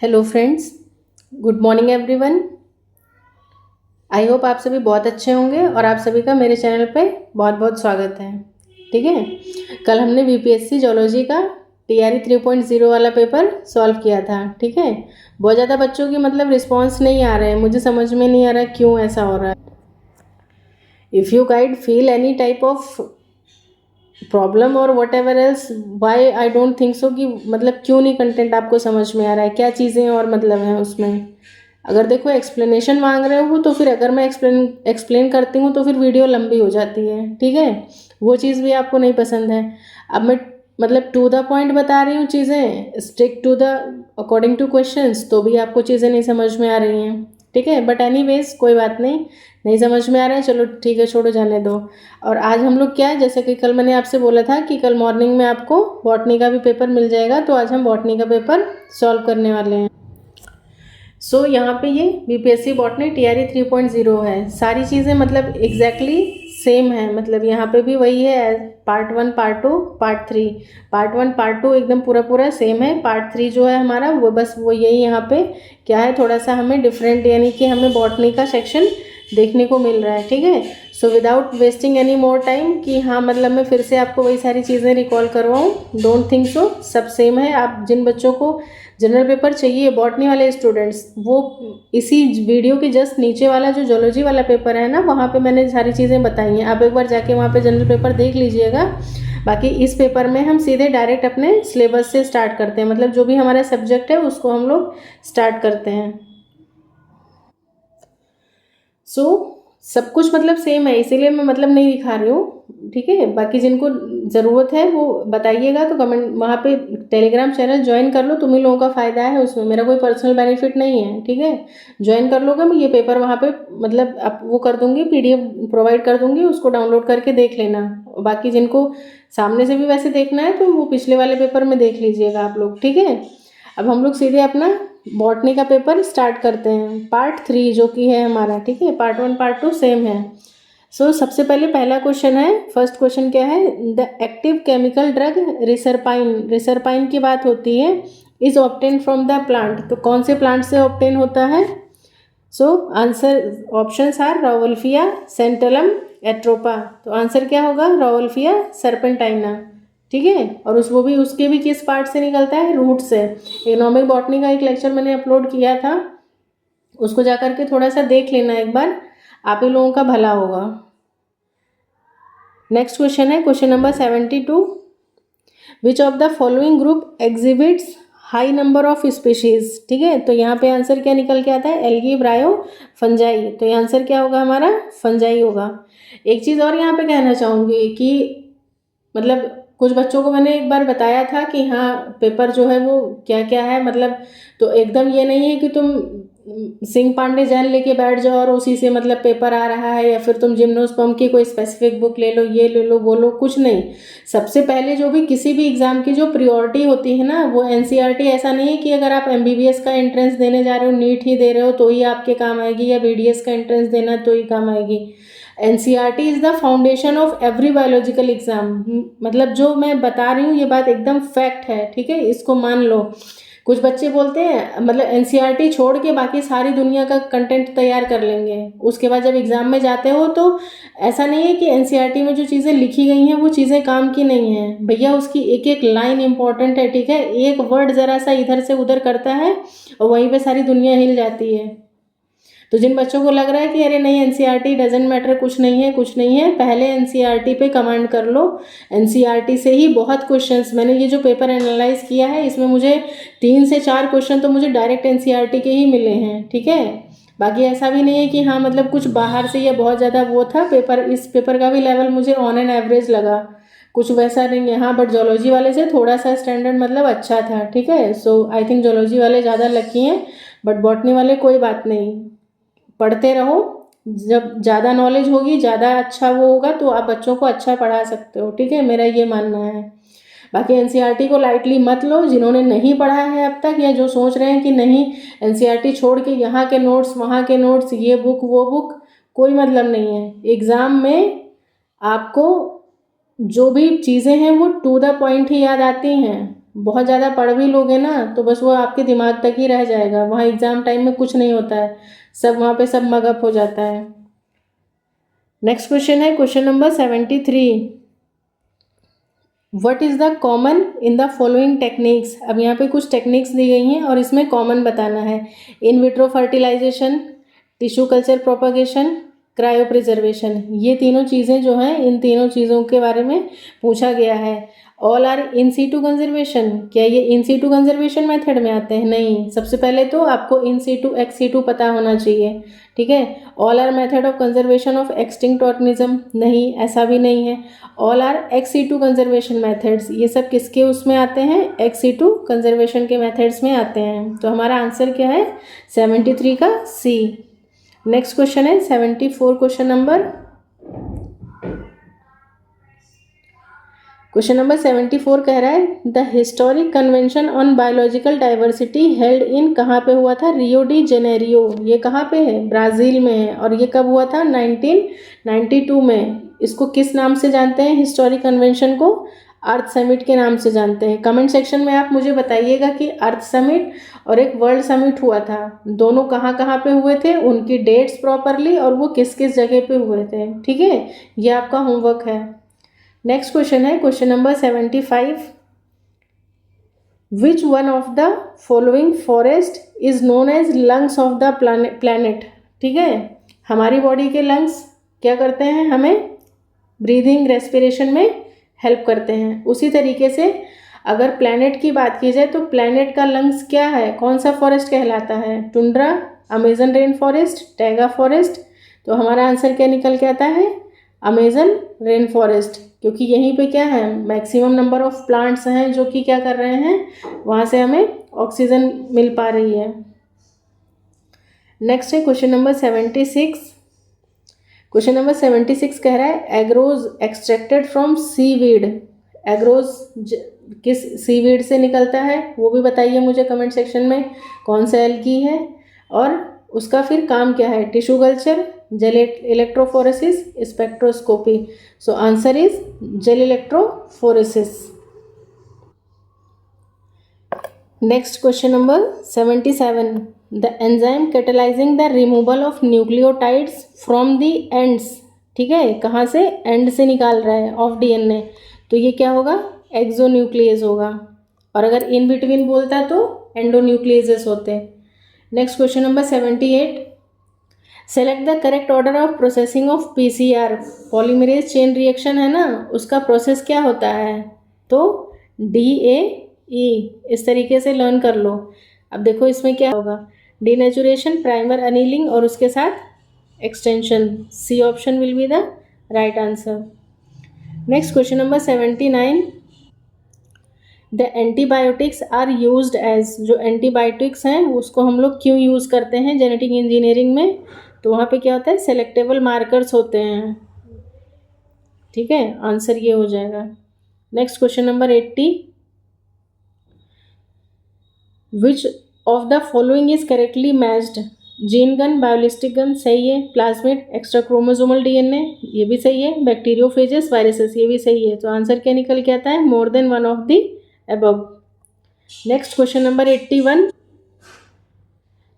Hello friends, good morning everyone. I hope आप सभी बहुत अच्छे होंगे और आप सभी का मेरे चैनल पे बहुत बहुत स्वागत है। ठीक है, कल हमने बीपीएससी जोलॉजी का टीआरई 3.0 वाला पेपर सॉल्व किया था। ठीक है, बहुत ज़्यादा बच्चों की मतलब रिस्पांस नहीं आ रहा है, मुझे समझ में नहीं आ रहा क्यों ऐसा हो रहा है। If you guide feel any type of problem और whatever else, why I don't think so कि मतलब क्यों नहीं कंटेंट आपको समझ में आ रहा है, क्या चीज़ें और मतलब हैं उसमें। अगर देखो एक्सप्लेनेशन मांग रहे हो तो फिर अगर मैं एक्सप्लेन करती हूँ तो फिर वीडियो लंबी हो जाती है। ठीक है, वो चीज़ भी आपको नहीं पसंद है। अब मैं मतलब टू द पॉइंट बता रही हूँ चीज़ें, stick to the according to questions, तो भी आपको चीज़ें नहीं समझ में आ रही हैं। ठीक है, बट एनीवेज कोई बात नहीं, नहीं समझ में आ रहा है, चलो ठीक है, छोड़ो, जाने दो। और आज हम लोग क्या है, जैसे कि कल मैंने आपसे बोला था कि कल मॉर्निंग में आपको बॉटनी का भी पेपर मिल जाएगा, तो आज हम बॉटनी का पेपर सॉल्व करने वाले हैं। यहाँ पे ये बीपीएससी बॉटनी टीआरई 3.0 है। सारी चीज़ें मतलब एग्जैक्टली सेम है, मतलब यहाँ पे भी वही है, part 1 part 2 part 3। Part 1 part 2 एकदम पूरा पूरा सेम है। पार्ट 3 जो है हमारा वो बस वो यही यहाँ पे क्या है, थोड़ा सा हमें डिफरेंट, यानी कि हमें बॉटनी का सेक्शन देखने को मिल रहा है। ठीक है, so without wasting any more time कि हाँ मतलब मैं फिर से आपको वही सारी चीज़ें रिकॉल करवाऊँ, डोंट थिंक सो, सब सेम है। आप जिन बच्चों को जनरल पेपर चाहिए, बॉटनी वाले स्टूडेंट्स, वो इसी वीडियो के जस्ट नीचे वाला जो जोलॉजी वाला पेपर है ना, वहाँ पे मैंने सारी चीज़ें बताई हैं। आप एक बार जाके वहाँ पे जनरल पेपर देख लीजिएगा। बाकी इस पेपर में हम सीधे डायरेक्ट अपने सिलेबस से स्टार्ट करते हैं, मतलब जो भी हमारा सब्जेक्ट है उसको हम लोग स्टार्ट करते हैं। सब कुछ मतलब सेम है, इसीलिए मैं मतलब नहीं दिखा रही हूँ। ठीक है, बाकी जिनको ज़रूरत है वो बताइएगा, तो कमेंट वहाँ पे टेलीग्राम चैनल ज्वाइन कर लो, तुम्हीं लोगों का फ़ायदा है उसमें, मेरा कोई पर्सनल बेनिफिट नहीं है। ठीक है, ज्वाइन कर लोगे, मैं ये पेपर वहाँ पे मतलब आप वो कर दूँगी, पीडीएफ प्रोवाइड कर दूँगी, उसको डाउनलोड करके देख लेना। बाकी जिनको सामने से भी वैसे देखना है तो वो पिछले वाले पेपर में देख लीजिएगा आप लोग। ठीक है, अब हम लोग सीधे अपना बॉटनी का पेपर स्टार्ट करते हैं, पार्ट 3 जो कि है हमारा। ठीक है, पार्ट 1 पार्ट 2 सेम है। सबसे पहले पहला क्वेश्चन है, फर्स्ट क्वेश्चन क्या है, the active chemical drug reserpine, reserpine की बात होती है, is obtain from the plant, तो कौन से प्लांट से ऑब्टेन होता है। Answer options are Rauwolfia, Santalum, Atropa, तो आंसर क्या होगा, रावोल्फिया सर्पेंटाइना। ठीक है, और उस वो भी उसके भी किस पार्ट से निकलता है, रूट से। इकोनॉमिक बॉटनी का एक लेक्चर मैंने अपलोड किया था, उसको जा करके थोड़ा सा देख लेना एक बार, आप ही लोगों का भला होगा। नेक्स्ट क्वेश्चन है question number 72, which of the following group exhibits high number of species. ठीक है, तो यहाँ पे आंसर क्या निकल के आता है, एल्गी, ब्रायो, फंजाई, तो ये आंसर क्या होगा हमारा, फंजाई होगा। एक चीज़ और यहाँ पे कहना चाहूँगी कि मतलब कुछ बच्चों को मैंने एक बार बताया था कि हाँ पेपर जो है वो क्या क्या है, मतलब तो एकदम ये नहीं है कि तुम सिंह पांडे जैन लेके बैठ जाओ और उसी से मतलब पेपर आ रहा है, या फिर तुम जिम्नोस्पर्म की कोई स्पेसिफिक बुक ले लो, ये ले लो, वो लो, कुछ नहीं। सबसे पहले जो भी किसी भी एग्जाम की जो प्रियोरिटी होती है ना, वो एनसीईआरटी। ऐसा नहीं है कि अगर आप एमबीबीएस का एंट्रेंस देने जा रहे हो, नीट ही दे रहे हो तो ही आपके काम आएगी, या बीडीएस का एंट्रेंस देना तो ही काम आएगी। NCERT is the foundation of every biological exam, मतलब जो मैं बता रही हूँ ये बात एकदम फैक्ट है। ठीक है, इसको मान लो। कुछ बच्चे बोलते हैं मतलब एनसीईआरटी छोड़ के बाकी सारी दुनिया का कंटेंट तैयार कर लेंगे, उसके बाद जब एग्ज़ाम में जाते हो तो ऐसा नहीं है कि एनसीईआरटी में जो चीज़ें लिखी गई हैं वो चीज़ें काम की नहीं हैं भैया, उसकी एक एक लाइन इंपॉर्टेंट है। ठीक है, एक वर्ड ज़रा सा इधर से उधर करता है और वहीं पे सारी दुनिया हिल जाती है। तो जिन बच्चों को लग रहा है कि अरे नहीं एनसीईआरटी डजेंट मैटर, कुछ नहीं है कुछ नहीं है, पहले एनसीईआरटी पे कमांड कर लो। एनसीईआरटी से ही बहुत क्वेश्चंस, मैंने ये जो पेपर एनालाइज किया है इसमें मुझे 3 से 4 क्वेश्चन तो मुझे डायरेक्ट एनसीईआरटी के ही मिले हैं। ठीक है, बाकी ऐसा भी नहीं है कि हाँ मतलब कुछ बाहर से या बहुत ज़्यादा वो था पेपर, इस पेपर का भी लेवल मुझे ऑन एन एवरेज लगा, कुछ वैसा नहीं है। हाँ, बट जोलॉजी वाले से थोड़ा सा स्टैंडर्ड मतलब अच्छा था। ठीक है, आई थिंक जोलॉजी वाले ज़्यादा लकी हैं, बट बॉटनी वाले कोई बात नहीं, पढ़ते रहो, जब ज़्यादा नॉलेज होगी, ज़्यादा अच्छा वो होगा तो आप बच्चों को अच्छा पढ़ा सकते हो। ठीक है, मेरा ये मानना है। बाकी एनसीईआरटी को लाइटली मत लो, जिन्होंने नहीं पढ़ा है अब तक, या जो सोच रहे हैं कि नहीं एनसीईआरटी छोड़ के यहाँ के नोट्स वहाँ के नोट्स, ये बुक वो बुक, कोई मतलब नहीं है। एग्ज़ाम में आपको जो भी चीज़ें हैं वो टू द पॉइंट ही याद आती हैं। बहुत ज़्यादा पढ़ भी लोगे ना तो बस वो आपके दिमाग तक ही रह जाएगा, वहाँ एग्ज़ाम टाइम में कुछ नहीं होता है, सब वहाँ पे सब मगअप हो जाता है। नेक्स्ट क्वेश्चन है question number 73। What is the common in the following techniques. अब यहाँ पे कुछ टेक्निक्स दी गई हैं और इसमें कॉमन बताना है। In vitro fertilization, tissue culture propagation, cryopreservation, ये तीनों चीज़ें जो हैं, इन तीनों चीज़ों के बारे में पूछा गया है। All are in situ conservation, क्या ये इन सीटू कंजर्वेशन मेथड में आते हैं? नहीं। सबसे पहले तो आपको इन सीटू एक्स सीटू पता होना चाहिए, ठीक है। All are method of conservation of extinct organism, नहीं, ऐसा भी नहीं है। All are ex situ conservation methods, ये सब किसके उसमें आते हैं? एक्स सीटू कंजर्वेशन के मेथड्स में आते हैं। तो हमारा आंसर क्या है? 73 का सी। नेक्स्ट क्वेश्चन है 74, क्वेश्चन नंबर 74 कह रहा है the historic convention on biological diversity held in, कहाँ पे हुआ था? Rio de Janeiro. ये कहाँ पे है? ब्राज़ील में है। और ये कब हुआ था? 1992 में। इसको किस नाम से जानते हैं हिस्टोरिक कन्वेंशन को? अर्थ समिट के नाम से जानते हैं। कमेंट सेक्शन में आप मुझे बताइएगा कि अर्थ समिट और एक वर्ल्ड समिट हुआ था, दोनों कहाँ कहाँ पे हुए थे, उनकी डेट्स प्रॉपरली, और वो किस किस जगह पे हुए थे, ठीक है। ये आपका होमवर्क है। नेक्स्ट क्वेश्चन है question number 75। Which one of the following forest is known as lungs of the planet, ठीक है। हमारी बॉडी के लंग्स क्या करते हैं? हमें ब्रीदिंग रेस्पिरेशन में हेल्प करते हैं। उसी तरीके से अगर प्लैनेट की बात की जाए तो प्लैनेट का लंग्स क्या है? कौन सा फॉरेस्ट कहलाता है? Tundra, Amazon rain forest, taiga forest. तो हमारा आंसर क्या निकल के आता है? अमेजन रेन फॉरेस्ट, क्योंकि यहीं पे क्या है? मैक्सिमम नंबर ऑफ प्लांट्स हैं जो कि क्या कर रहे हैं, वहाँ से हमें ऑक्सीजन मिल पा रही है। नेक्स्ट है क्वेश्चन नंबर 76। क्वेश्चन नंबर 76 कह रहा है एग्रोज एक्सट्रैक्टेड फ्रॉम सीवीड। एग्रोज किस सीवीड से निकलता है वो भी बताइए मुझे कमेंट सेक्शन में, कौन सा एल्गी है और उसका फिर काम क्या है? Tissue culture, gel electrophoresis, spectroscopy. So answer is gel electrophoresis. Next question number 77। The enzyme catalysing the removal of nucleotides from the ends, ठीक है, कहाँ से? एंड से निकाल रहा है ऑफ डीएनए, तो ये क्या होगा? एक्सोन्यूक्लियस होगा। और अगर इन बिटवीन बोलता तो एंडोन्यूक्लियस होते। Next question number 78। Select the correct order of processing of PCR. Polymerase chain reaction है ना, उसका प्रोसेस क्या होता है? तो DAE, इस तरीके से लर्न कर लो। अब देखो इसमें क्या होगा? डीनेचुरेशन, प्राइमर अनीलिंग और उसके साथ extension. C option will be the right answer. Next question number 79। The antibiotics are used as, जो एंटीबायोटिक्स हैं उसको हम लोग क्यों यूज़ करते हैं जेनेटिक इंजीनियरिंग में? तो वहाँ पे क्या होता है? सेलेक्टेबल मार्कर्स होते हैं, ठीक है, आंसर ये हो जाएगा। Next question number 80। Which of the following is correctly matched? Gene gun, biolistic gun, सही है। प्लाज्मिड, एक्स्ट्रा क्रोमोसोमल डीएनए, ये भी सही है। बैक्टीरियोफेजेस, वायरसेस, ये भी सही है। तो आंसर क्या निकल के आता है? More than one of the above। Next question number 81।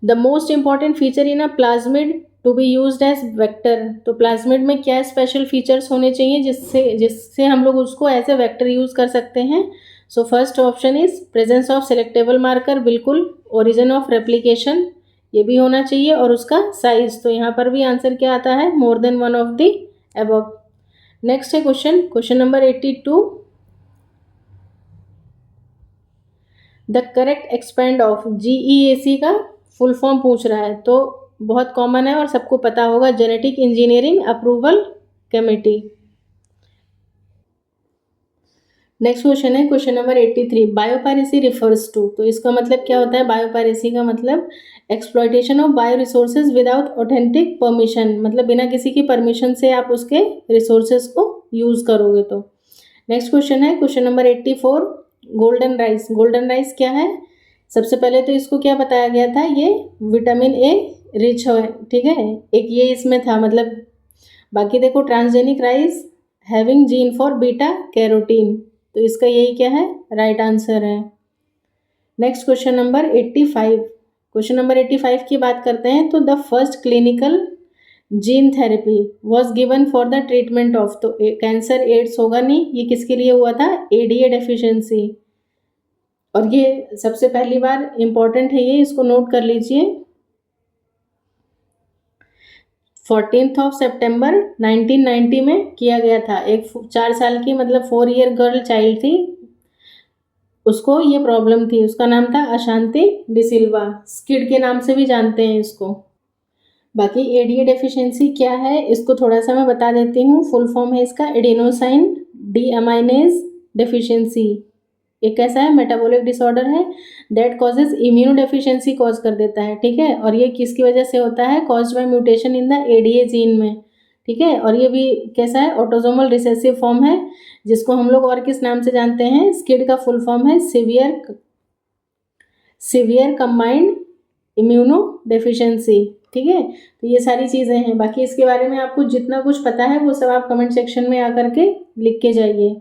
The most important feature in a plasmid to be used as vector. तो प्लाज्मिड में क्या स्पेशल फीचर्स होने चाहिए जिससे हम लोग उसको एज ए वेक्टर यूज कर सकते हैं? So first option is presence of selectable marker, बिल्कुल। ओरिजिन ऑफ रेप्लिकेशन, ये भी होना चाहिए। और उसका साइज, तो यहाँ पर भी आंसर क्या आता है? More than one of the above। Next है question number 82। The correct expand of, GEAC का फुल फॉर्म पूछ रहा है, तो बहुत कॉमन है और सबको पता होगा, genetic engineering approval committee. Next question है question number 83। Biopiracy refers to, तो इसका मतलब क्या होता है? बायोपायरेसी का मतलब exploitation of bio resources without authentic permission, मतलब बिना किसी की परमिशन से आप उसके रिसोर्सेज को यूज करोगे तो। नेक्स्ट क्वेश्चन है question number 84। Golden rice, golden rice क्या है? सबसे पहले तो इसको क्या बताया गया था? ये विटामिन ए रिच है, ठीक है, एक ये इसमें था मतलब। बाकी देखो transgenic rice having gene for beta carotene, तो इसका यही क्या है, राइट आंसर है। Next question number 85। Question number 85 की बात करते हैं। तो the first clinical gene therapy was given for the treatment of, तो कैंसर एड्स होगा नहीं, ये किसके लिए हुआ था, एडीए डेफिशिएंसी। और ये सबसे पहली बार इंपॉर्टेंट है, ये इसको नोट कर लीजिए। 14 सितंबर 1990 में किया गया था। एक 4 साल की मतलब 4 ईयर गर्ल चाइल्ड थी, उसको ये प्रॉब्लम थी। उसका नाम था अशांति डिसिल्वा, स्किड के नाम से भी जानते हैं इसको। बाकी एडीए डेफिशिएंसी क्या है इसको थोड़ा सा मैं बता देती हूँ। फुल फॉर्म है इसका एडेनोसाइन डीअमाइनेज डेफिशिएंसी। एक कैसा है, मेटाबॉलिक डिसऑर्डर है that causes immuno deficiency cause कर देता है, ठीक है। और ये किसकी वजह से होता है, caused by mutation in the ADA gene में, ठीक है। और ये भी कैसा है, ऑटोसोमल रिसेसिव फॉर्म है, जिसको हम लोग और किस नाम से जानते हैं, स्किड का फुल फॉर्म है सीवियर कंबाइंड इम्यूनो डेफिशिएंसी, ठीक है। तो ये सारी चीज़ें हैं। बाकी इसके बारे में आपको जितना कुछ पता है वो सब आप कमेंट सेक्शन में आकर के लिख के जाइए।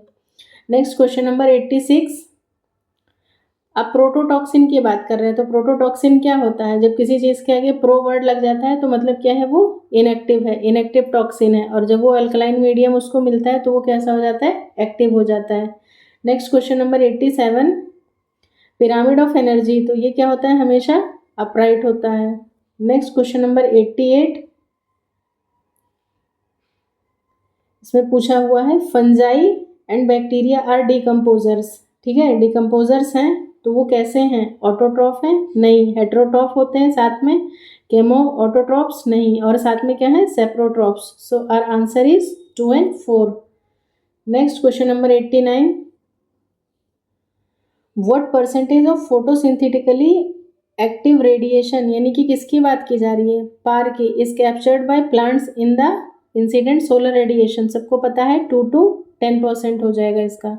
Next question number 86। अब प्रोटोटॉक्सिन की बात कर रहे हैं। तो प्रोटोटॉक्सिन क्या होता है, जब किसी चीज़ के आगे प्रो वर्ड लग जाता है तो मतलब क्या है, वो इनएक्टिव है, इनएक्टिव टॉक्सिन है। और जब वो अल्कलाइन मीडियम उसको मिलता है तो वो कैसा हो जाता है, एक्टिव हो जाता है। Next question number 87। Pyramid of energy, तो ये क्या होता है, हमेशा अपराइट होता है। Next question number 88। इसमें पूछा हुआ है fungi and bacteria are decomposers, ठीक है। डिकम्पोजर्स हैं तो वो कैसे हैं, ऑटोट्रॉफ हैं, नहीं, हेट्रोट्रॉफ होते हैं, साथ में केमो ऑटोट्रॉफ्स नहीं, और साथ में क्या है, saprotrophs. So our answer is 2 and 4। Next question number 89। What percentage of photosynthetically active radiation, यानी कि किसकी बात की जा रही है, पार की, is captured by plants in the incident solar radiation. सबको पता है 2 to 10% हो जाएगा इसका।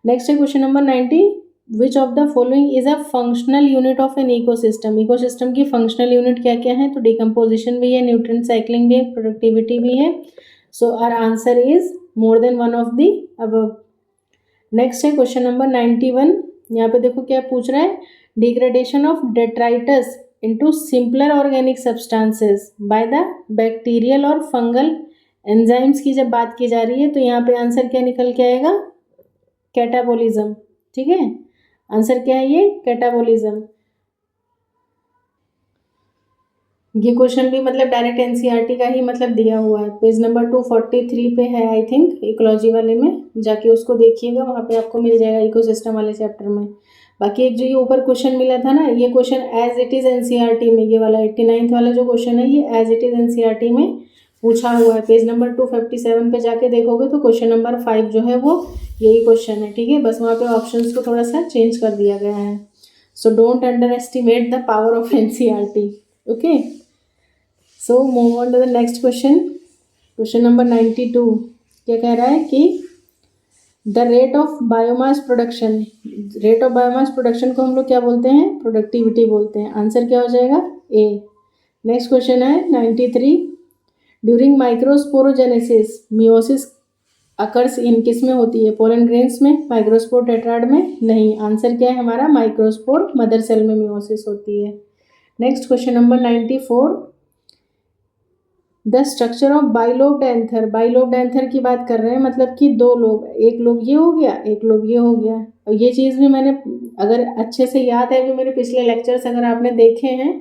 नेक्स्ट है question number 90। Which of the following is a functional unit of an ecosystem. Ecosystem की फंक्शनल यूनिट क्या क्या है, तो डिकम्पोजिशन भी है, न्यूट्रिएंट साइक्लिंग भी है, प्रोडक्टिविटी भी है। So our answer is more than one of the above. Next है क्वेश्चन नंबर 91। यहाँ पे देखो क्या पूछ रहा है, degradation of detritus into simpler organic substances by the bacterial और फंगल एंजाइम्स की जब बात की जा रही है तो यहाँ पे आंसर क्या निकल के आएगा, कैटाबोलिज्म, ठीक है। आंसर क्या है, ये कैटाबोलिज्म। ये क्वेश्चन भी मतलब डायरेक्ट एनसीईआरटी का ही मतलब दिया हुआ है, पेज नंबर 243 पे है आई थिंक, इकोलॉजी वाले में जाके उसको देखिएगा, वहाँ पे आपको मिल जाएगा इकोसिस्टम वाले चैप्टर में। बाकी एक जो ये ऊपर क्वेश्चन मिला था ना, ये question as it is NCERT में, ये वाला 89 वाला जो क्वेश्चन है ये एज इट इज़ एनसीईआरटी में पूछा हुआ है। पेज नंबर 257 पे जाके देखोगे तो क्वेश्चन नंबर 5 जो है वो यही क्वेश्चन है, ठीक है। बस वहाँ पे ऑप्शंस को थोड़ा सा चेंज कर दिया गया है। So don't underestimate the power of NCERT, okay. So move on to the next question. Question number 92 क्या कह रहा है कि the rate of biomass production, rate of biomass production को हम लोग क्या बोलते हैं, प्रोडक्टिविटी बोलते हैं। आंसर क्या हो जाएगा, ए। नेक्स्ट क्वेश्चन है 93। During microsporogenesis meiosis occurs in किस में होती है, पोलन ग्रेन्स में, माइक्रोस्पोर टेट्राड में, नहीं। आंसर क्या है हमारा, माइक्रोस्पोर मदर सेल में मियोसिस होती है। Next question number 94। The structure of bilobed anther, bilobed anther की बात कर रहे हैं, मतलब कि 2 लोब, एक लोब ये हो गया, एक लोब ये हो गया। और ये चीज़ भी मैंने अगर अच्छे से याद है, भी मेरे पिछले लेक्चर्स अगर आपने देखे हैं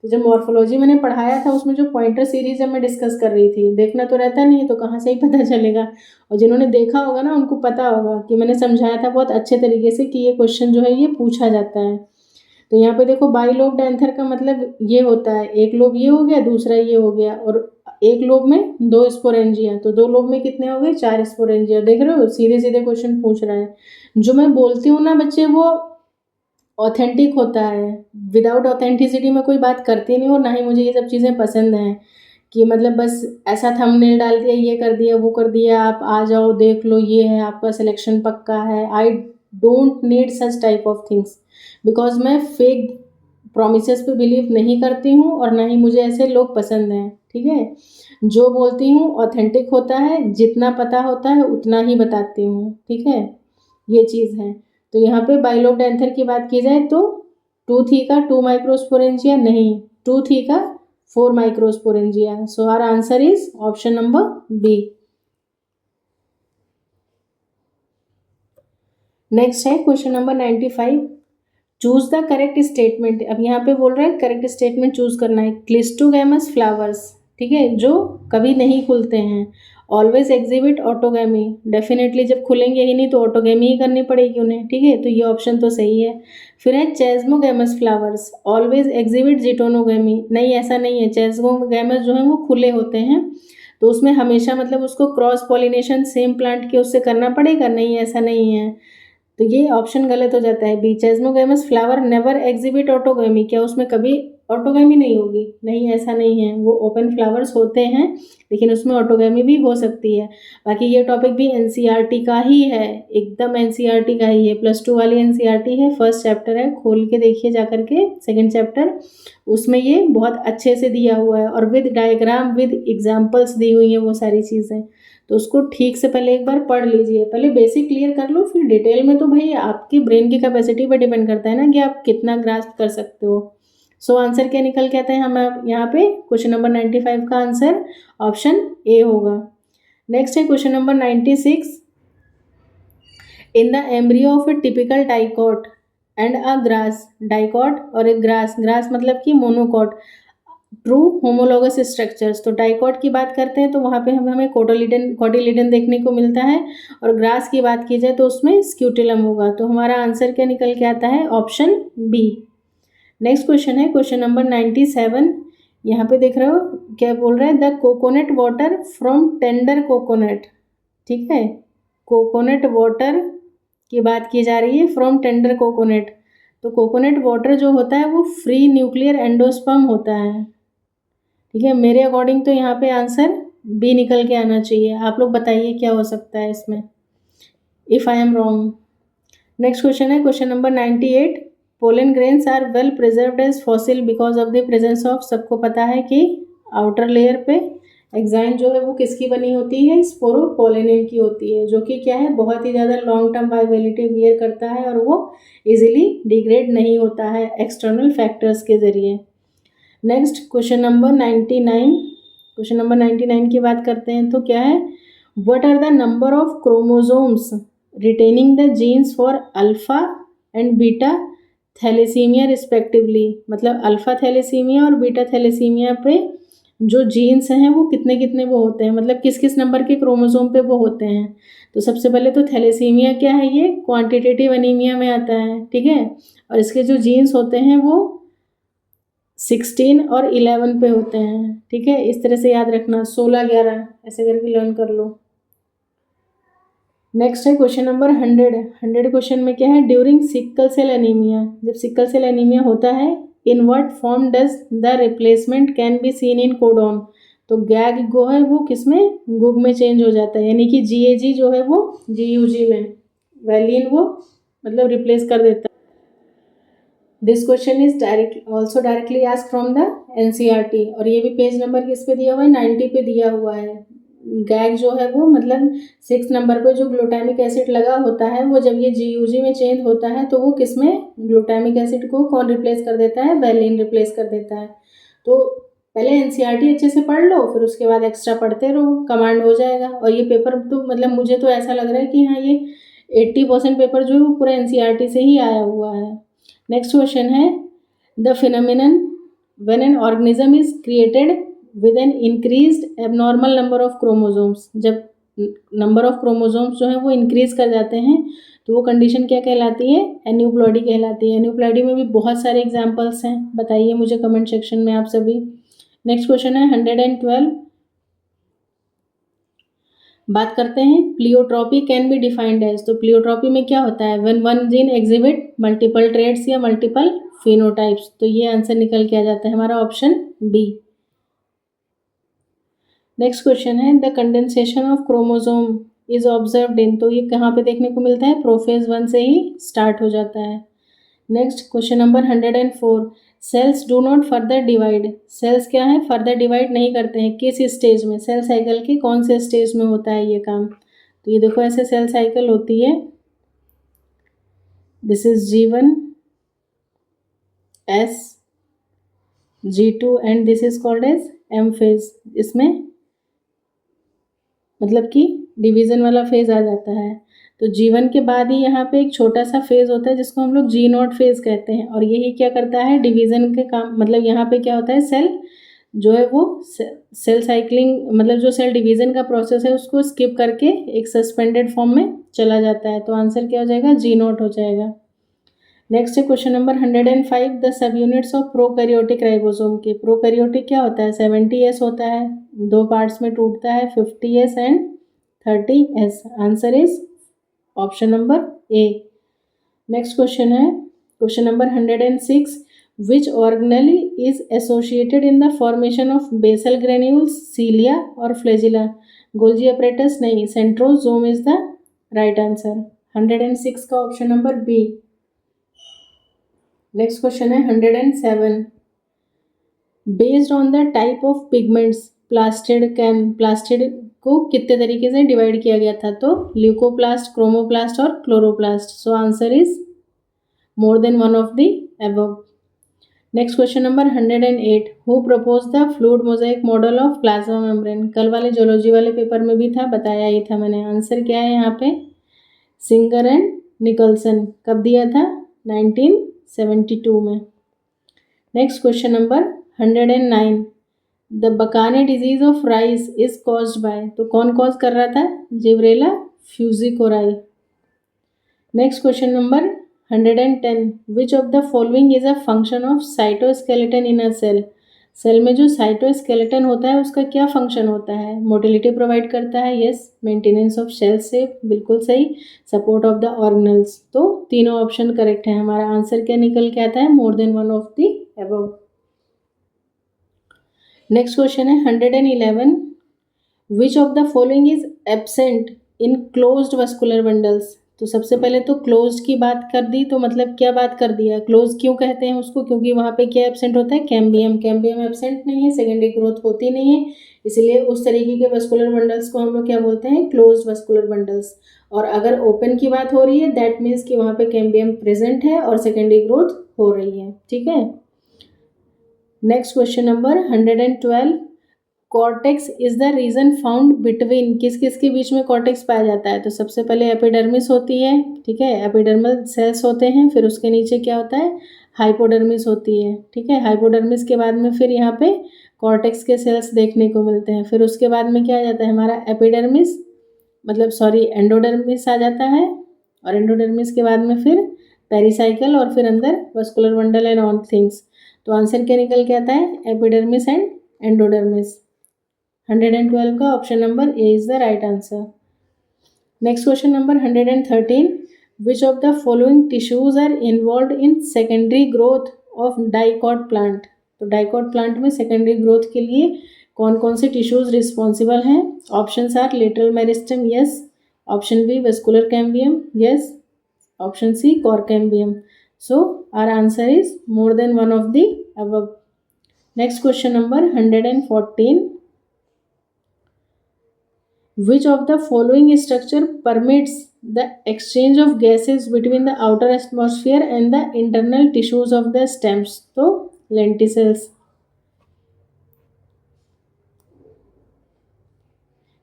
तो जब मॉर्फोलॉजी मैंने पढ़ाया था उसमें जो पॉइंटर सीरीज जब मैं डिस्कस कर रही थी, देखना तो रहता नहीं है तो कहाँ से ही पता चलेगा। और जिन्होंने देखा होगा ना उनको पता होगा कि मैंने समझाया था बहुत अच्छे तरीके से कि ये क्वेश्चन जो है ये पूछा जाता है। तो यहाँ पे देखो बाइलोब्ड एंथर का मतलब ये होता है, एक लोब ये हो गया, दूसरा ये हो गया, और एक लोब में 2 स्पोरेंजिया, तो 2 लोब में कितने हो गए, 4 स्पोरेंजिया। देख रहे हो, सीधे सीधे क्वेश्चन पूछ रहा है। जो मैं बोलती हूँ ना बच्चे, वो ऑथेंटिक होता है, विदाउट ऑथेंटिसिटी में कोई बात करती नहीं, और ना ही मुझे ये सब चीज़ें पसंद हैं कि मतलब बस ऐसा थंबनेल डाल दिया, ये कर दिया, वो कर दिया, आप आ जाओ देख लो, ये है आपका सिलेक्शन पक्का है। I don't need such type of things, because मैं फेक प्रोमिसेस पे बिलीव नहीं करती हूँ और ना ही मुझे ऐसे लोग पसंद हैं, ठीक है। जो बोलती हूँ ऑथेंटिक होता है, जितना पता होता है उतना ही बताती हूँ, ठीक है। ये चीज़ है। तो यहाँ पे बाइलोब्ड एंथर की बात की जाए तो टूथ ई का 2 माइक्रोस्पोरेंजिया नहीं, टूथ ई का 4 microsporangia. So our answer is option number B. Next है question number 95, choose the correct statement. अब यहाँ पे बोल रहा है करेक्ट स्टेटमेंट चूज करना है। क्लिस्टोगैमस फ्लावर्स, ठीक है, जो कभी नहीं खुलते हैं, ऑलवेज एग्जिबिट ऑटोगैमी, डेफिनेटली जब खुलेंगे ही नहीं तो ऑटोगैमी ही करनी पड़ेगी उन्हें, ठीक है, तो ये ऑप्शन तो सही है। फिर है चेस्मोगैमस फ्लावर्स, ऑलवेज एग्जिबिट जिटोनोगैमी, नहीं ऐसा नहीं है, चेस्मोगैमस जो है वो खुले होते हैं, तो उसमें हमेशा मतलब उसको क्रॉस पॉलिनेशन सेम प्लांट के उससे करना पड़ेगा, नहीं ऐसा नहीं है, तो ये ऑप्शन गलत हो जाता है B. Chasmogamous flower never exhibit autogamy, क्या उसमें कभी ऑटोगैमी नहीं होगी, नहीं ऐसा नहीं है, वो ओपन फ्लावर्स होते हैं लेकिन उसमें ऑटोगैमी भी हो सकती है। बाकी ये टॉपिक भी एनसीईआरटी का ही है, एकदम एनसीईआरटी का ही है, +2 वाली एनसीईआरटी है, फर्स्ट चैप्टर है, खोल के देखिए जा करके सेकेंड चैप्टर, उसमें ये बहुत अच्छे से दिया हुआ है और विद डायग्राम विद एग्जाम्पल्स दी हुई हैं वो सारी चीज़ें, तो उसको ठीक से पहले एक बार पढ़ लीजिए, पहले बेसिक क्लियर कर लो, फिर डिटेल में तो भाई आपकी ब्रेन की कैपेसिटी पर डिपेंड करता है ना कि आप कितना ग्रास्प कर सकते हो। सो आंसर क्या निकल के आता है हम यहाँ पे क्वेश्चन नंबर 95 का आंसर ऑप्शन ए होगा। नेक्स्ट है question number 96, in the embryo of A typical dicot and a grass, dicot और एक ग्रास, ग्रास मतलब कि मोनोकॉट, ट्रू होमोलॉगस स्ट्रक्चर्स, तो डाइकॉट की बात करते हैं तो वहाँ पे हमें कोटिलिडन देखने को मिलता है, और ग्रास की बात की जाए तो उसमें स्क्यूटिलम होगा, तो हमारा आंसर क्या निकल के आता है ऑप्शन बी। नेक्स्ट क्वेश्चन है क्वेश्चन नंबर 97, यहाँ पे देख रहे हो क्या बोल रहा है, the coconut water from tender coconut, ठीक है, कोकोनट वाटर की बात की जा रही है फ्रॉम टेंडर कोकोनट, तो कोकोनट वाटर जो होता है वो फ्री न्यूक्लियर एंडोस्पर्म होता है, ठीक है, मेरे अकॉर्डिंग तो यहाँ पे आंसर बी निकल के आना चाहिए, आप लोग बताइए क्या हो सकता है इसमें, if I am wrong. Next question है question number 98, pollen grains are well preserved as fossil because of the presence of, सबको पता है कि आउटर लेयर पे एग्जाइन जो है वो किसकी बनी होती है, स्पोरोपोलेनिन की होती है, जो कि क्या है बहुत ही ज़्यादा लॉन्ग टर्म वाइबिलिटी बियर करता है और वो इजीली डिग्रेड नहीं होता है एक्सटर्नल फैक्टर्स के ज़रिए। Next question number 99, question number 99 की बात करते हैं तो क्या है, what are the number of chromosomes retaining the genes for alpha and beta thalassemia respectively, मतलब अल्फा थैलेसीमिया और बीटा थैलेसीमिया पे जो जीन्स हैं वो कितने कितने वो होते हैं, मतलब किस किस नंबर के क्रोमोसोम पे वो होते हैं। तो सबसे पहले तो थैलेसीमिया क्या है, ये क्वांटिटेटिव एनीमिया में आता है, ठीक है, और इसके जो जीन्स होते हैं वो 16 और 11 पे होते हैं, ठीक है, इस तरह से याद रखना, 16 11 ऐसे करके लर्न कर लो। नेक्स्ट है क्वेश्चन नंबर 100 क्वेश्चन में क्या है, ड्यूरिंग सिकल सेल एनीमिया, जब सिकल सेल एनीमिया होता है, in what form does the replacement can be seen in codon, तो गैग जो है वो किसमें, गुग में चेंज हो जाता है, यानी कि GAG जो है वो GUG में, वैलिन वो मतलब रिप्लेस कर देता है। This question is directly ask from the NCERT, और ये भी पेज नंबर किस पे दिया हुआ है, 90 पे दिया हुआ है। गैग जो है वो मतलब 6 नंबर पे जो ग्लूटामिक एसिड लगा होता है वो जब ये GUG में चेंज होता है तो वो किसमें, ग्लूटामिक एसिड को कौन रिप्लेस कर देता है, वैलिन रिप्लेस कर देता है। तो पहले NCERT अच्छे से पढ़ लो, फिर उसके बाद एक्स्ट्रा पढ़ते रहो, कमांड हो जाएगा। और ये पेपर तो मतलब मुझे तो ऐसा लग रहा है कि हाँ ये 80% पेपर जो है वो पूरा NCERT से ही आया हुआ है। नेक्स्ट क्वेश्चन है, the phenomenon when an organism is created with an increased abnormal number of chromosomes, जब नंबर ऑफ क्रोमोसोम्स जो है वो इंक्रीज कर जाते हैं तो वो कंडीशन क्या कहलाती है, एन्यूप्लॉइडी कहलाती है। एन्यूप्लॉइडी में भी बहुत सारे एग्जांपल्स हैं, बताइए मुझे कमेंट सेक्शन में आप सभी। नेक्स्ट क्वेश्चन है 112, बात करते हैं pleiotropy can be defined as, तो प्लियोट्रॉपी में क्या होता है, when one gene exhibit multiple traits या मल्टीपल फिनोटाइप्स, तो ये आंसर निकल के आ जाता है हमारा ऑप्शन बी। नेक्स्ट क्वेश्चन है, the condensation of chromosome is observed in, तो ये कहाँ पे देखने को मिलता है, प्रोफेज 1 से ही स्टार्ट हो जाता है। Next question number 104, cells do not further divide, cells क्या है, फर्दर डिवाइड नहीं करते हैं, किस स्टेज में, सेल साइकिल के कौन से स्टेज में होता है ये काम, तो ये देखो ऐसे सेल साइकिल होती है, this is G1, S, G2 and this is called as M phase. इसमें मतलब कि डिवीज़न वाला फेज आ जाता है। तो G1 के बाद ही यहाँ पे एक छोटा सा फेज होता है जिसको हम लोग G0 फेज कहते हैं, और यही क्या करता है, डिवीज़न के काम, मतलब यहाँ पे क्या होता है, सेल जो है वो सेल साइक्लिंग, मतलब जो सेल डिवीज़न का प्रोसेस है उसको स्किप करके एक सस्पेंडेड फॉर्म में चला जाता है। तो आंसर क्या हो जाएगा, G0 हो जाएगा। नेक्स्ट है question number 105, the sub units of prokaryotic ribosome के। प्रोकैरियोटिक क्या होता है, 70S होता है, 2 पार्ट्स में टूटता है, 50S and 30S। Answer is option number A. Next question है question number 106, which organelle is associated in the formation of basal granules, cilia और फ्लैजिला। गोल्जी अपरेटस नहीं, centrosome is the right answer. 106 का option number B. Next question है 107, based on the type of pigments plastid को कितने तरीके से divide किया गया था, तो ल्यूकोप्लास्ट, क्रोमोप्लास्ट और chloroplast. So answer is more than one of the above. Next question number 108, who propose the fluid Mosaic model of plasma membrane. कल वाले जोलॉजी वाले पेपर में भी था, बताया ही था मैंने। आंसर क्या है यहाँ पे, सिंगर एंड निकल्सन। कब दिया था, 1972 में। Next question number 109, the bakanae disease of rice is caused by. तो कौन कॉज कर रहा था, Gibberella fujikuroi. Next question number 110, which of the following is a function of cytoskeleton in a cell. Cell में जो साइटोस्केलेटन होता है उसका क्या फंक्शन होता है, मोटिलिटी प्रोवाइड करता है, yes. Maintenance of cell shape, बिल्कुल सही। Support of the organelles. तो तीनों ऑप्शन करेक्ट है। हमारा आंसर क्या निकल के आता है, more than one of the above. Next question है 111, विच of the following is absent in closed vascular bundles. तो सबसे पहले तो क्लोज्ड की बात कर दी, तो मतलब क्या बात कर दिया, क्लोज क्यों कहते हैं उसको, क्योंकि वहाँ पे क्या एब्सेंट होता है, कैम्बियम। कैम्बियम एब्सेंट नहीं है, सेकेंडरी ग्रोथ होती नहीं है, इसलिए उस तरीके के वस्कुलर बंडल्स को हम लोग क्या बोलते हैं, क्लोज्ड वस्कुलर बंडल्स। और अगर ओपन की बात हो रही है, दैट मीन्स कि वहाँ पे कैम्बियम प्रेजेंट है और सेकेंडरी ग्रोथ हो रही है, ठीक है। Next question number 112, cortex is the region found between. किस किस के बीच में कॉर्टेक्स पाया जाता है, तो सबसे पहले एपिडर्मिस होती है, ठीक है, एपिडर्मल सेल्स होते हैं। फिर उसके नीचे क्या होता है, हाइपोडर्मिस होती है, ठीक है। हाइपोडर्मिस के बाद में फिर यहाँ पे कॉर्टेक्स के सेल्स देखने को मिलते हैं। फिर उसके बाद में क्या आ जाता है, हमारा एपिडर्मिस, मतलब सॉरी एंडोडर्मिस आ जाता है, और एंडोडर्मिस के बाद में फिर पेरिसाइकल, और फिर अंदर vascular bundle and all things. तो आंसर क्या निकल के आता है, एपिडर्मिस एंड एंडोडर्मिस। 112 का option number A is the right answer. Next question number 113, which of the following tissues are involve in secondary growth of dicot plant. तो dicot plant में secondary growth के लिए कौन कौन से टिश्यूज रिस्पॉन्सिबल हैं। Options are lateral meristem, yes. Option B vascular cambium, yes. Option C cork cambium. So our answer is more than one of the above. Next question number 114, which of the following structure permits the exchange of gases between the outer atmosphere and the internal tissues of the stems। तो lenticels।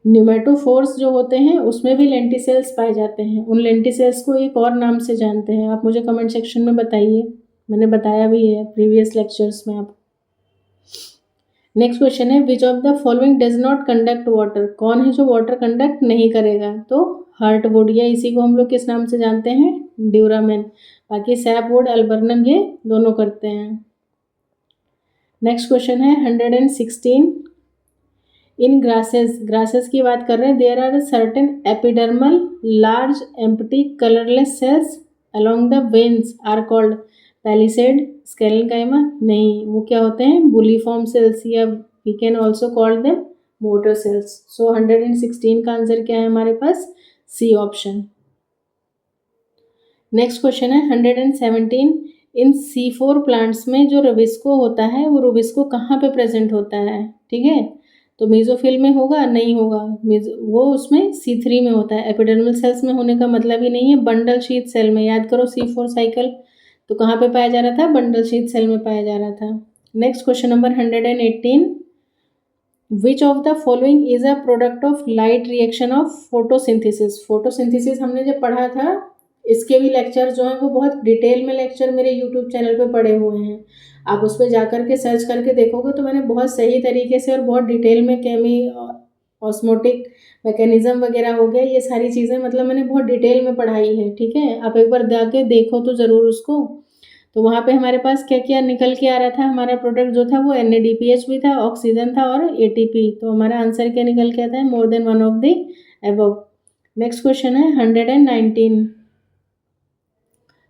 Pneumatophores जो होते हैं उसमें भी lenticels पाए जाते हैं। उन लेंटिसेल्स को एक और नाम से जानते हैं, आप मुझे कमेंट सेक्शन में बताइए, मैंने बताया भी है प्रीवियस लेक्चर्स में आप। नेक्स्ट क्वेश्चन है, विच of the following does not conduct water. कौन है जो वाटर कंडक्ट नहीं करेगा, तो हार्टवुड, या इसी को हम लोग किस नाम से जानते हैं, ड्यूरामेन। बाकी सैपवुड, अल्बर्नन, ये दोनों करते हैं। नेक्स्ट क्वेश्चन है 116, इन ग्रासेस की बात कर रहे हैं, there are certain epidermal large empty colourless cells along the veins are called palisade, sclerenchyma, नहीं, वो क्या होते हैं, बुलीफॉर्म सेल्स, या we can also call them motor cells. So 116 का आंसर क्या है हमारे पास, सी ऑप्शन। नेक्स्ट क्वेश्चन है 117, इन C4 प्लांट्स में जो रुबिस्को होता है वो रुबिस्को कहाँ पे प्रेजेंट होता है, ठीक है। तो मेसोफिल में होगा, नहीं होगा, वो उसमें C3 में होता है। एपिडर्मल सेल्स में होने का मतलब ही नहीं है। बंडल शीथ सेल में, याद करो C4 साइकिल तो कहाँ पे पाया जा रहा था, बंडल शीथ सेल में पाया जा रहा था। Next question number 118, which of the following is a product of light reaction of photosynthesis. Photosynthesis हमने जब पढ़ा था, इसके भी लेक्चर जो हैं वो बहुत डिटेल में लेक्चर मेरे यूट्यूब चैनल पे पड़े हुए हैं। आप उस पर जा कर के सर्च करके देखोगे तो मैंने बहुत सही तरीके से और बहुत डिटेल में केमी ऑस्मोटिक मैकेनिज्म वगैरह हो गया, ये सारी चीज़ें मतलब मैंने बहुत डिटेल में पढ़ाई है। ठीक है, आप एक बार जाके देखो तो ज़रूर उसको। तो वहाँ पे हमारे पास क्या क्या निकल के आ रहा था, हमारा प्रोडक्ट जो था वो NADPH भी था, ऑक्सीजन था और ATP। तो हमारा आंसर क्या निकल के आता है, more than one of the above. Next question है 119,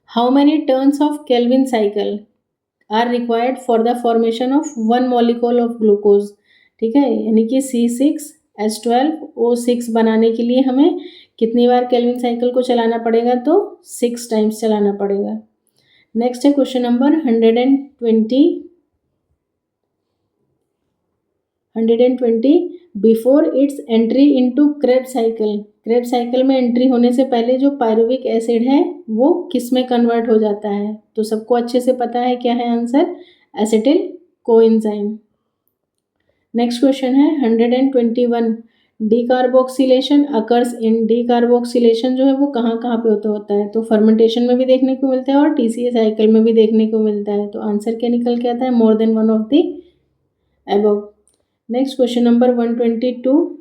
how many turns of Calvin cycle are required for the formation of one molecule of glucose. ठीक है, यानी कि C6H12O6 बनाने के लिए हमें कितनी बार केल्विन साइकिल को चलाना पड़ेगा, तो 6 टाइम्स चलाना पड़ेगा। नेक्स्ट है question number 120, before it's entry into Krebs cycle. Krebs cycle में एंट्री होने से पहले जो पायरुविक एसिड है वो किस में कन्वर्ट हो जाता है, तो सबको अच्छे से पता है क्या है answer, acetyl coenzyme. Next question है 121, डीकार्बोक्सिलेशन अकर्स इन। डीकार्बोक्सिलेशन जो है वो कहाँ कहाँ पे होता है, तो फर्मेंटेशन में भी देखने को मिलता है और TCA साइकिल में भी देखने को मिलता है। तो आंसर क्या निकल के आता है, more than one of the above. Next question number 122,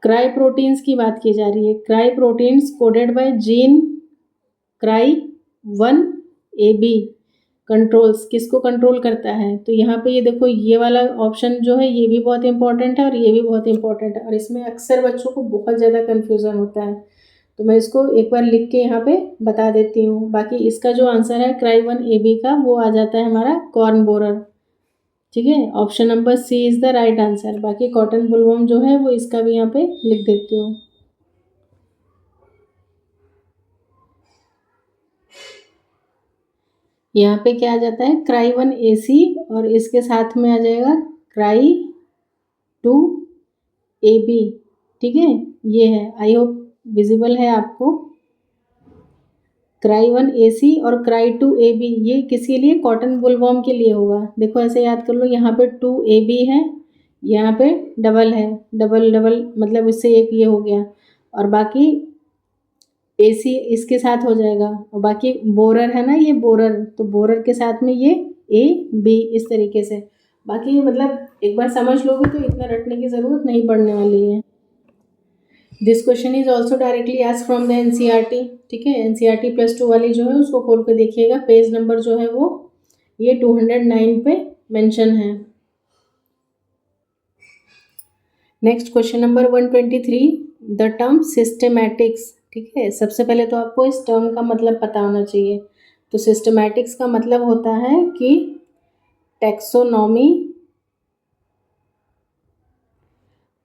cry proteins की बात की जा रही है। Cry proteins coded by gene CRY1AB controls किसको कंट्रोल करता है, तो यहाँ पे ये देखो, ये वाला ऑप्शन जो है ये भी बहुत इंपॉर्टेंट है और ये भी बहुत इंपॉर्टेंट है, और इसमें अक्सर बच्चों को बहुत ज़्यादा कन्फ्यूज़न होता है। तो मैं इसको एक बार लिख के यहाँ पे बता देती हूँ। बाकी इसका जो आंसर है CRY1AB का, वो आ जाता है हमारा कॉर्न बोरर। ठीक है, option number C is the right answer. बाकी कॉटन बुलवर्म जो है वो इसका भी यहाँ पे लिख देती हूँ। यहाँ पे क्या आ जाता है, CRY1AC और इसके साथ में आ जाएगा CRY2AB। ठीक है, ये है, आई होप विजिबल है आपको। CRY1AC और CRY2AB ये किसके लिए, कॉटन बुलवर्म के लिए होगा। देखो ऐसे याद कर लो, यहाँ पे 2AB है, यहाँ पे डबल है, डबल डबल मतलब इससे एक ये हो गया, और बाकी AC इसके साथ हो जाएगा, और बाकी बोरर है ना, ये बोरर, तो बोरर के साथ में ये AB इस तरीके से। बाकी मतलब एक बार समझ लोगे तो इतना रटने की ज़रूरत नहीं पड़ने वाली है। This question is also directly asked from the NCERT। ठीक है, NCERT +2 वाली जो है उसको खोल के देखिएगा, पेज नंबर जो है वो ये 209 पे मेंशन है। Next question number 123, the term systematics. ठीक है, सबसे पहले तो आपको इस टर्म का मतलब पता होना चाहिए। तो सिस्टेमैटिक्स का मतलब होता है कि टैक्सोनॉमी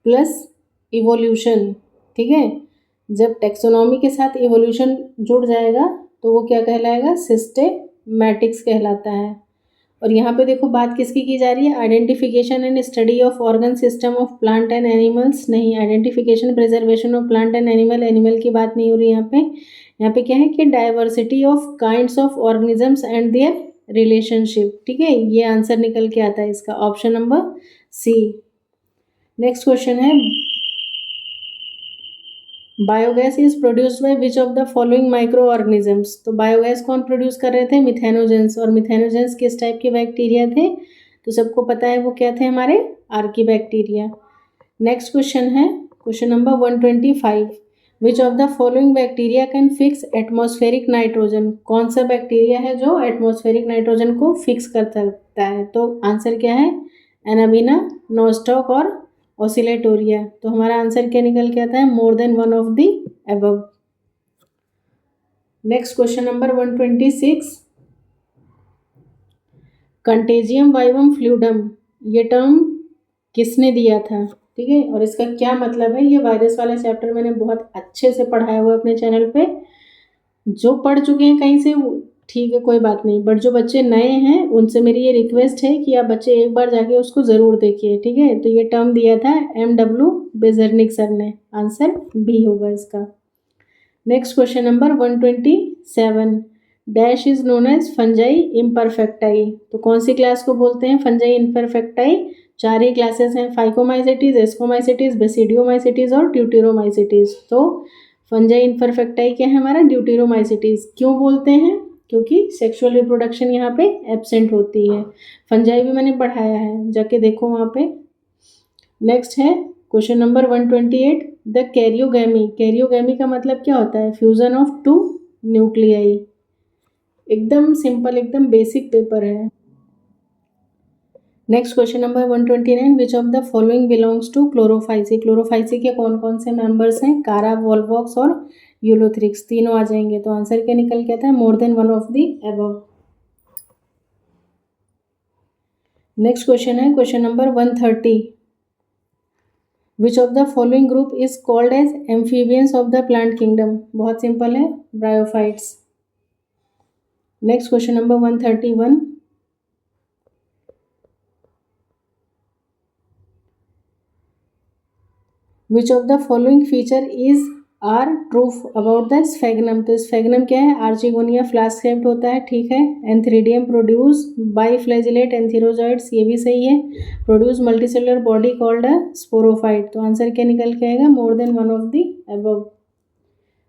प्लस इवोल्यूशन। ठीक है, जब टैक्सोनॉमी के साथ इवोल्यूशन जुड़ जाएगा तो वो क्या कहलाएगा, सिस्टेमैटिक्स कहलाता है। और यहाँ पे देखो बात किसकी की जा रही है, identification and study of organ system of plant and animals नहीं, identification preservation of plant and animal की बात नहीं हो रही यहाँ पे। यहाँ पे क्या है कि diversity of kinds of organisms and their relationship. ठीक है, ये आंसर निकल के आता है इसका, option number C। Next question है, biogas is produced by which of the following micro organisms. तो बायोगैस कौन प्रोड्यूस कर रहे थे, मिथेनोजेंस, और मिथेनोजेंस किस टाइप के बैक्टीरिया थे, तो सबको पता है वो क्या थे, हमारे आर्की बैक्टीरिया। नेक्स्ट क्वेश्चन है question number 125, which of the following bacteria can fix atmospheric nitrogen. कौन सा बैक्टीरिया है जो एटमॉस्फेरिक नाइट्रोजन को फिक्स कर सकता है, तो आंसर क्या है, एनाबीना, नोस्टॉक और ऑसिलेटोरिया। तो हमारा आंसर क्या निकल के आता है, more than one of the above. Next question number 126, contagium vivum fluidum, ये टर्म किसने दिया था। ठीक है, और इसका क्या मतलब है, ये वायरस वाला चैप्टर मैंने बहुत अच्छे से पढ़ाया हुआ है अपने चैनल पे। जो पढ़ चुके हैं कहीं से ठीक है, कोई बात नहीं, बट जो बच्चे नए हैं उनसे मेरी ये रिक्वेस्ट है कि आप बच्चे एक बार जाके उसको ज़रूर देखिए, ठीक है। तो ये टर्म दिया था M.W. बेजर्निक सर ने, आंसर बी होगा इसका। Next question number 127, dash is known as fungi imperfecti. तो कौन सी क्लास को बोलते हैं फंजाई इम्परफेक्टाई? चार ही क्लासेस हैं, फाइकोमाइसेटीज, एस्कोमाइसेटीज, बेसिडियोमाइसेटीज और ड्यूटेरोमाइसेटीज। तो फंजाई इम्परफेक्टाई क्या है हमारा? ड्यूटेरोमाइसेटीज। क्यों बोलते हैं? क्योंकि सेक्सुअल रिप्रोडक्शन यहाँ पे एब्सेंट होती है। फंजाई भी मैंने पढ़ाया है, जाके देखो वहाँ पे। नेक्स्ट है question number 128, the karyogamy. Karyogamy का मतलब क्या होता है? Fusion of two nuclei. एकदम सिंपल, एकदम बेसिक पेपर है। Next question number 129, which of the following belongs to Chlorophyceae. Chlorophyceae के कौन कौन से मेंबर्स हैं? कारा, वॉल्वॉक्स और यूलोथ्रिक्स, तीनों आ जाएंगे। तो आंसर क्या निकल के आता है? More than one of the above. Next question है question number 130, which of the following group is called as amphibians of the plant kingdom. बहुत सिंपल है, bryophytes. Next question number 131, which of the following feature is are true about the sphagnum. तो sphagnum क्या है? Archegonia flask shaped होता है, ठीक है। Antheridium produce by flagellate antherozoids, ये भी सही है। Produce multicellular body called a sporophyte. तो आंसर क्या निकल के आएगा? More than one of the above.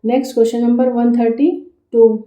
Next question number 132,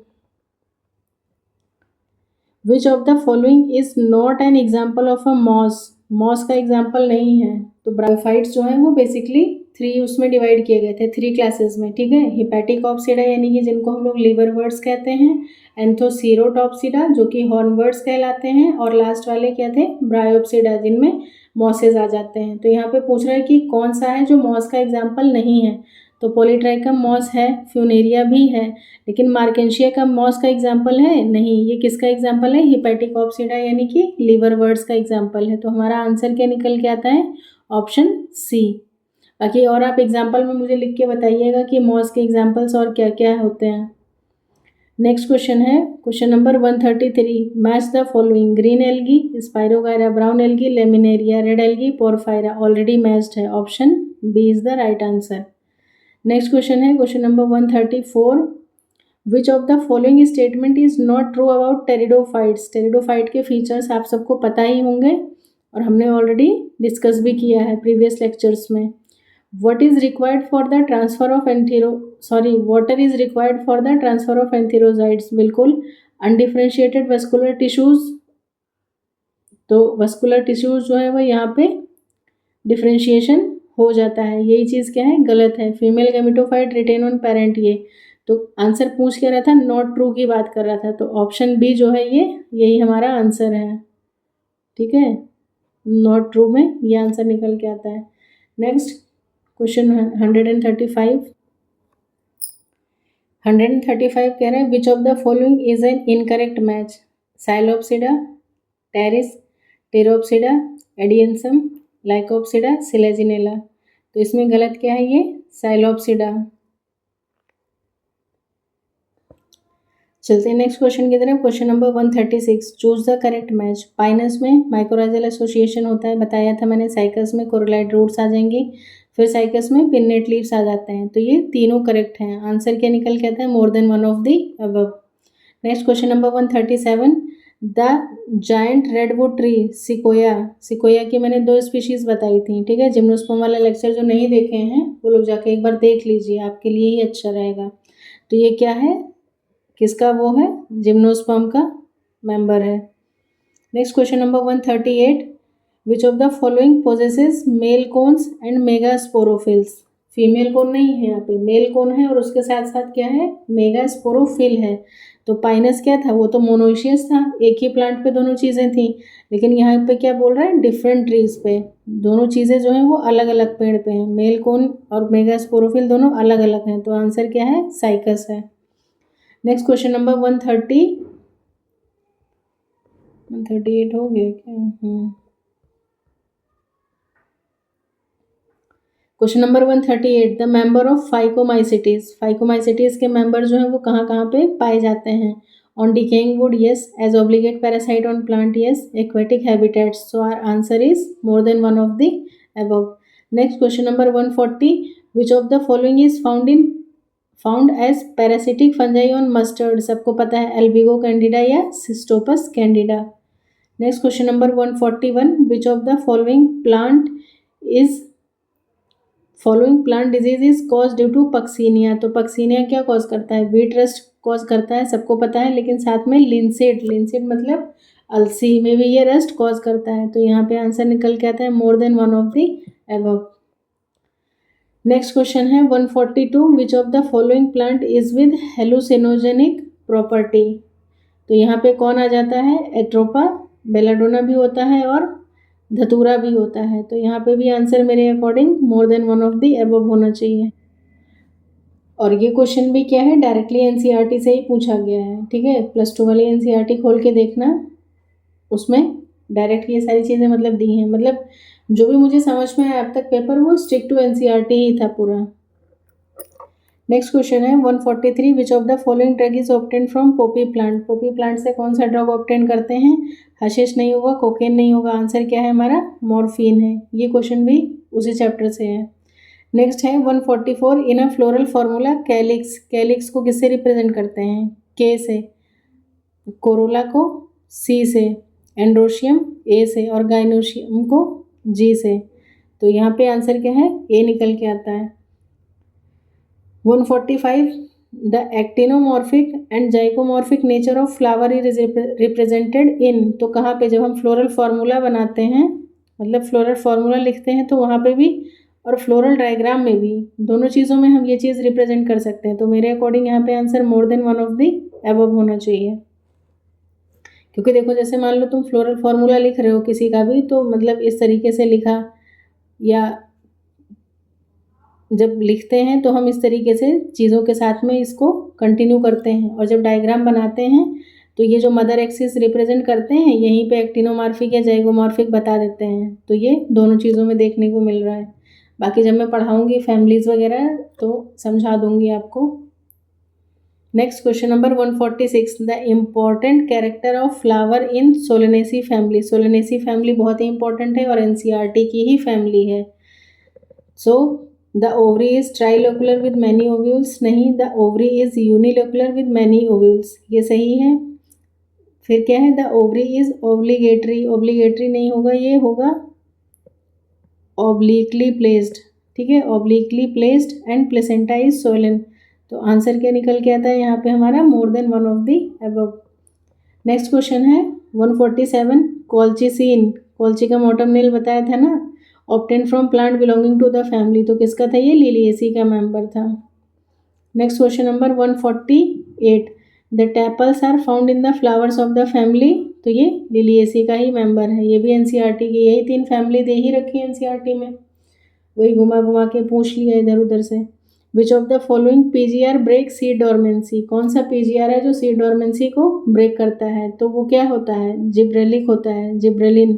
which of the following is not an example of a moss. Moss का एग्जाम्पल नहीं है। तो ब्रायोफाइट्स जो है वो बेसिकली थ्री उसमें डिवाइड किए गए थे, थ्री क्लासेस में, ठीक है। हिपैटिकॉप्सिडा यानी कि जिनको हम लोग लिवरवर्ड्स कहते हैं, एंथोसीरोटॉप्सिडा जो कि हॉर्नवर्ड्स कहलाते हैं, और लास्ट वाले क्या थे? ब्रायोप्सिडा, जिनमें मॉसेज आ जाते हैं। तो यहाँ पे पूछ रहा है कि कौन सा है जो मॉस का एग्जाम्पल नहीं है। तो पॉलीट्राइकम मॉस है, फ्यूनेरिया भी है, लेकिन मार्केंशिया का मॉस का एग्जाम्पल है नहीं। ये किसका एग्जाम्पल है? हिपैटिकॉप्सिडा यानी कि लिवरवर्ड्स का एग्जाम्पल है। तो हमारा आंसर क्या निकल के आता है? Option C. बाकी और आप एग्जाम्पल में मुझे लिख के बताइएगा कि मॉस के एग्जाम्पल्स और क्या क्या होते हैं। नेक्स्ट क्वेश्चन है question number 133, match the following. Green algae, Spirogyra, brown algae, Laminaria, red algae, Porphyra. Already matched है, option B is the right answer. Next question है question number 134, which of the following statement is not true about pteridophytes. Pteridophyte के features आप सबको पता ही होंगे और हमने already discuss भी किया है प्रीवियस लेक्चर्स में। What is required for the transfer of water is required for the transfer of एंथीरोजाइड्स। बिल्कुल, अनडिफरेंशिएटेड वस्कुलर टिश्यूज। तो वस्कुलर टिश्यूज जो है वो यहाँ पे डिफरेंशिएशन हो जाता है, यही चीज़ क्या है? गलत है। Female gametophyte retain on parent, ये तो आंसर पूछ के रहा था, नॉट ट्रू की बात कर रहा था। तो ऑप्शन बी जो है ये, यही हमारा आंसर है, ठीक है। नॉट ट्रू में ये आंसर निकल के आता है। नेक्स्ट क्वेश्चन 135, 135 कह रहे हैं which of the following is an incorrect match. Psilopsida, Pteris, Pteropsida, Adiantum, Lycopsida, Selaginella. तो इसमें गलत क्या है? ये साइलोप्सिडा। चलते हैं नेक्स्ट क्वेश्चन की तरफ। Question number 136, choose the correct match. Pinus में माइकोराइजल एसोसिएशन होता है, बताया था मैंने। साइकस में कोरोलाइड रूट्स आ जाएंगी, फिर साइकस में पिन्नेट लीव्स आ जाते हैं। तो ये तीनों करेक्ट हैं। आंसर क्या निकल के आता है? More than one of the above. Next question number 137, the giant redwood tree sequoia. Sequoia की मैंने दो स्पीशीज बताई थी, ठीक है। जिम्नोस्पर्म वाला लेक्चर जो नहीं देखे हैं वो लोग जाके एक बार देख लीजिए, आपके लिए ही अच्छा रहेगा। तो ये क्या है? किसका वो है? जिम्नोस्पर्म का मेंबर है। Next question number 138, which of the following possesses male cones and megasporophylls. Female cone नहीं है यहाँ पे, मेल कोन है और उसके साथ साथ क्या है? मेगास्पोरोफिल है। तो पाइनस क्या था? वो तो मोनोइशियस था, एक ही प्लांट पे दोनों चीज़ें थी। लेकिन यहाँ पे क्या बोल रहा है? डिफरेंट ट्रीज पे दोनों चीज़ें जो हैं वो अलग अलग पेड़ पे हैं। मेल कोन और मेगास्पोरोफिल दोनों अलग अलग हैं। तो आंसर क्या है? साइकस है। नेक्स्ट क्वेश्चन नंबर 138 हो गया क्या? Question number 138, the member of phycomycetes. Phycomycetes के मेंबर जो हैं वो कहाँ कहाँ पे पाए जाते हैं? On decaying wood, yes. As obligate parasite on plant, yes. Aquatic habitats. So our answer is more than one of the above. Next question number 140. Which of the following is found as parasitic fungi on mustard? सबको पता है Albigo candida या Cystopus candida. Next question number 141. Which of the following plant disease is caused due to Puccinia? तो Puccinia क्या cause करता है? Wheat rust cause करता है, सबको पता है, लेकिन साथ में लिंसेट मतलब अलसी में भी ये रस्ट कॉज करता है। तो यहाँ पे आंसर निकल के आता है more than one of the above. Next question है 142। विच of the following plant is with हेलुसिनोजेनिक property? तो यहाँ पे कौन आ जाता है? एट्रोपा, बेलाडोना भी होता है और धतूरा भी होता है। तो यहाँ पे भी आंसर मेरे according more than one of the above होना चाहिए। और ये क्वेश्चन भी क्या है? डायरेक्टली एनसीईआरटी से ही पूछा गया है, ठीक है। +2 वाली एनसीईआरटी खोल के देखना, उसमें डायरेक्ट ये सारी चीज़ें मतलब दी हैं। मतलब जो भी मुझे समझ में आया अब तक पेपर, वो स्टिक टू एनसीईआरटी ही था पूरा। नेक्स्ट क्वेश्चन है 143। विच of the following drug is obtain from Poppy plant? Poppy plant से कौन सा ड्रग ऑब्टेन करते हैं? हशीश नहीं होगा, कोकेन नहीं होगा, आंसर क्या है हमारा? मॉर्फिन है। ये क्वेश्चन भी उसी चैप्टर से है। नेक्स्ट है 144। इन अ फ्लोरल फार्मूला कैलिक्स को किससे रिप्रेजेंट करते हैं? के से, कोरोला को सी से, एंड्रोशियम ए से और गाइनोशियम को जी से। तो यहाँ पे आंसर क्या है? ए निकल के आता है। 145। The actinomorphic and zygomorphic nature of flower is represented in? तो कहाँ पे? जब हम फ्लोरल फार्मूला बनाते हैं, मतलब फ्लोरल फार्मूला लिखते हैं, तो वहाँ पे भी और फ्लोरल डायग्राम में भी, दोनों चीज़ों में हम ये चीज़ रिप्रेजेंट कर सकते हैं। तो मेरे अकॉर्डिंग यहाँ पे answer more than one of the above होना चाहिए। क्योंकि देखो, जैसे मान लो तुम फ्लोरल फार्मूला लिख रहे हो किसी का भी, तो मतलब इस तरीके से लिखा, या जब लिखते हैं तो हम इस तरीके से चीज़ों के साथ में इसको कंटिन्यू करते हैं, और जब डायग्राम बनाते हैं तो ये जो मदर एक्सिस रिप्रेजेंट करते हैं, यहीं पे एक्टिनोमॉर्फिक या जाइगोमॉर्फिक बता देते हैं। तो ये दोनों चीज़ों में देखने को मिल रहा है। बाकी जब मैं पढ़ाऊँगी फैमिलीज़ वगैरह तो समझा दूँगी आपको। Next question number 146। The important character of flower in Solanaceae family? Solanaceae family बहुत ही इंपॉर्टेंट है और एनसीईआरटी की ही फैमिली है। So the ovary is trilocular with many ovules? नहीं, the ovary is unilocular with many ovules, ये सही है। फिर क्या है? द ओवरी इज ओब्लिगेटरी नहीं होगा, ये होगा ऑब्लिकली प्लेस्ड, ठीक है, obliquely placed, and placenta is Solan. तो आंसर क्या निकल के आता है यहाँ पे हमारा? मोर than one of the above. Next question है 147। कॉल्चिसिन, कॉल्ची का मोटम नील बताया था ना, obtain from plant belonging to the family. तो किसका था ये? लिलिएसी का मेंबर था। Next question number 148। The tepals are found in the flowers of the family? तो ये लिलिएसी का ही मेंबर है। ये भी एनसीईआरटी की, यही 3 फैमिली दे ही रखी है एनसीईआरटी में, वही घुमा घुमा के पूछ लिया इधर उधर से। Which of the following PGR break seed dormancy? कौन सा पीजीआर है जो सीड डॉर्मेंसी को ब्रेक करता है? तो वो क्या होता है? जिब्रेलिक होता है, जिब्रेलिन।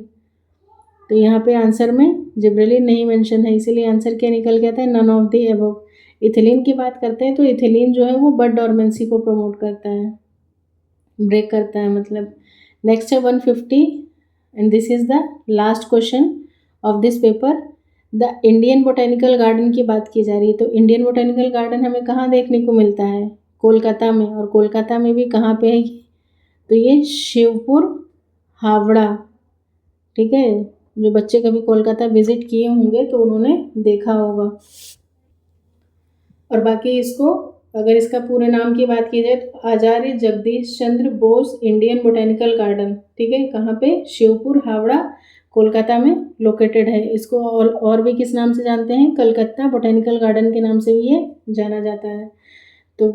तो यहाँ पे आंसर में जिब्रेलिन नहीं मेंशन है, इसीलिए आंसर क्या निकल गया था? None of the above. Ethylene की बात करते हैं तो इथिलीन जो है वो बड डॉर्मेंसी को प्रमोट करता है, ब्रेक करता है मतलब। नेक्स्ट है 150 and this is the last question of this paper. The Indian botanical garden की बात की जा रही है। तो इंडियन बोटेनिकल गार्डन हमें कहाँ देखने को मिलता है? कोलकाता में। और कोलकाता में भी कहाँ पे है? तो ये शिवपुर हावड़ा, ठीक है। जो बच्चे कभी कोलकाता विजिट किए होंगे तो उन्होंने देखा होगा। और बाकी इसको, अगर इसका पूरे नाम की बात की जाए तो आचार्य Jagdish Chandra Bose Indian botanical garden, ठीक है। कहाँ पे? शिवपुर हावड़ा, कोलकाता में लोकेटेड है। इसको और भी किस नाम से जानते हैं? कलकत्ता बोटेनिकल गार्डन के नाम से भी ये जाना जाता है। तो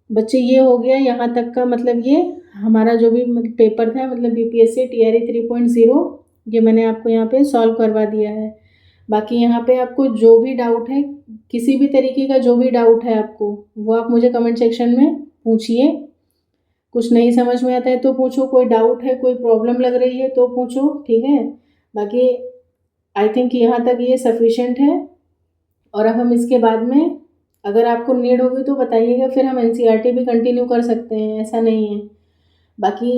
बच्चे ये हो गया यहाँ तक का, मतलब ये हमारा जो भी पेपर था, मतलब बीपीएससी टीआरई 3.0, ये मैंने आपको यहाँ पे सॉल्व करवा दिया है। बाकी यहाँ पे आपको जो भी डाउट है, किसी भी तरीके का जो भी डाउट है आपको, वो आप मुझे कमेंट सेक्शन में पूछिए। कुछ नहीं समझ में आता है तो पूछो, कोई डाउट है, कोई प्रॉब्लम लग रही है तो पूछो, ठीक है। बाकी आई थिंक यहाँ तक ये सफिशेंट है। और अब हम इसके बाद में, अगर आपको नीड होगी तो बताइएगा, फिर हम एनसीईआरटी भी कंटिन्यू कर सकते हैं, ऐसा नहीं है। बाकी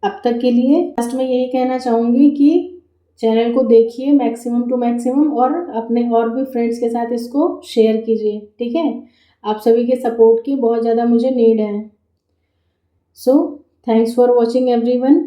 अब तक के लिए लास्ट में यही कहना चाहूँगी कि चैनल को देखिए मैक्सिमम टू मैक्सिमम और अपने और भी फ्रेंड्स के साथ इसको शेयर कीजिए, ठीक है। आप सभी के सपोर्ट की बहुत ज़्यादा मुझे नीड है। So thanks for watching everyone.